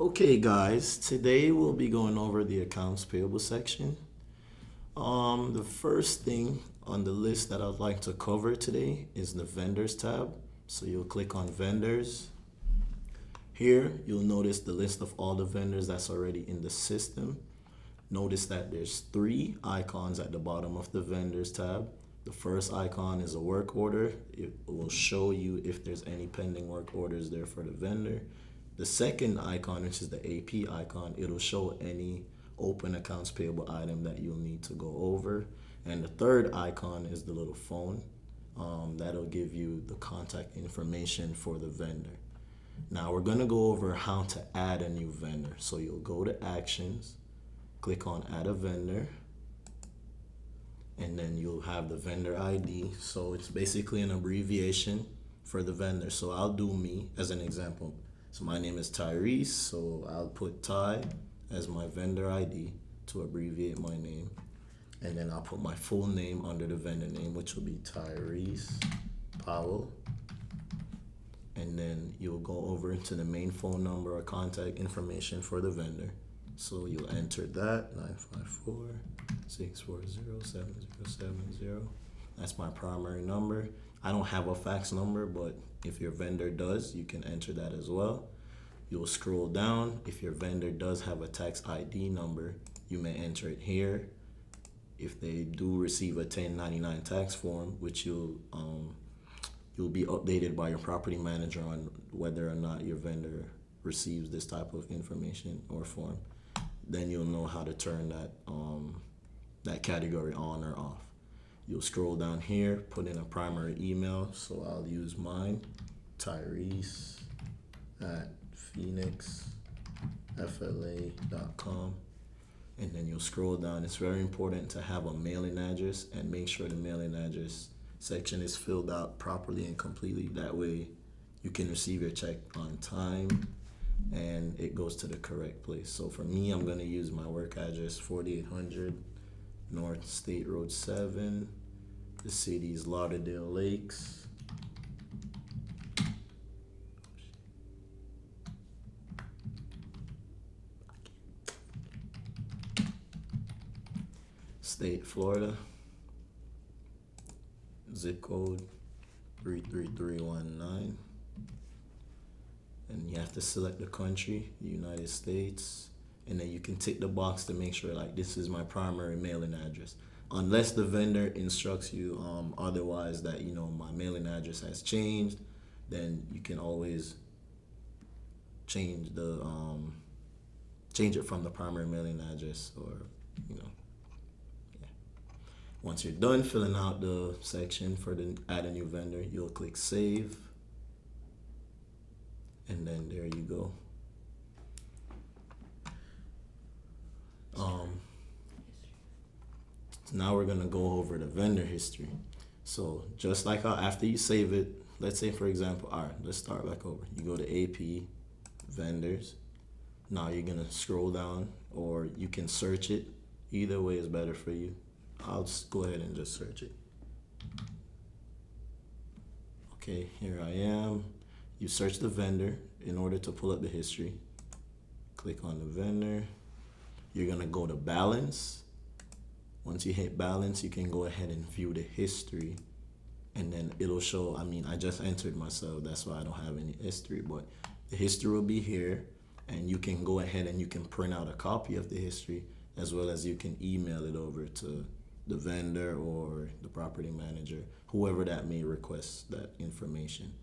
Okay, guys, today we'll be going over the accounts payable section. The first thing on the list that I'd like to cover today is the vendors tab. So you'll click on vendors. Here, you'll notice the list of all the vendors that's already in the system. Notice that there's 3 icons at the bottom of the vendors tab. The first icon is a work order. It will show you if there's any pending work orders there for the vendor. The second icon, which is the AP icon, it'll show any open accounts payable item that you'll need to go over. And the third icon is the little phone. That'll give you the contact information for the vendor. Now we're gonna go over how to add a new vendor. So you'll go to Actions, click on Add a Vendor, and then you'll have the vendor ID. So it's basically an abbreviation for the vendor. So I'll do me as an example. So my name is TYRESE, so I'll put Ty as my vendor ID to abbreviate my name. And then I'll put my full name under the vendor name, which will be TYRESE Powell. And then you'll go over to the main phone number or contact information for the vendor. So you'll enter that, 954-640-7070. That's my primary number. I don't have a fax number, but if your vendor does, you can enter that as well. You'll scroll down. If your vendor does have a tax ID number, you may enter it here. If they do receive a 1099 tax form, which you'll be updated by your property manager on whether or not your vendor receives this type of information or form, then you'll know how to turn that category on or off. You'll scroll down here, put in a primary email. So I'll use mine, tyrese@phoenixfla.com. And then you'll scroll down. It's very important to have a mailing address and make sure the mailing address section is filled out properly and completely. That way you can receive your check on time and it goes to the correct place. So for me, I'm going to use my work address, 4800 North State Road 7. The city is Lauderdale Lakes. State, Florida. Zip code 33319. And you have to select the country, United States. And then you can tick the box to make sure like this is my primary mailing address. Unless the vendor instructs you otherwise that my mailing address has changed, then you can always change it from the primary mailing address or yeah. Once you're done filling out the section for the add a new vendor, you'll click save. And then there you go. Now we're gonna go over the vendor history. So just like how after you save it, let's say for example, all right, let's start back over. You go to AP, vendors. Now you're gonna scroll down or you can search it. Either way is better for you. I'll just go ahead and just search it. Okay, here I am. You search the vendor in order to pull up the history. Click on the vendor. You're gonna go to balance. Once you hit balance, you can go ahead and view the history. And then it'll show, I just entered myself, that's why I don't have any history, but the history will be here. And you can go ahead and you can print out a copy of the history as well as you can email it over to the vendor or the property manager, whoever that may request that information.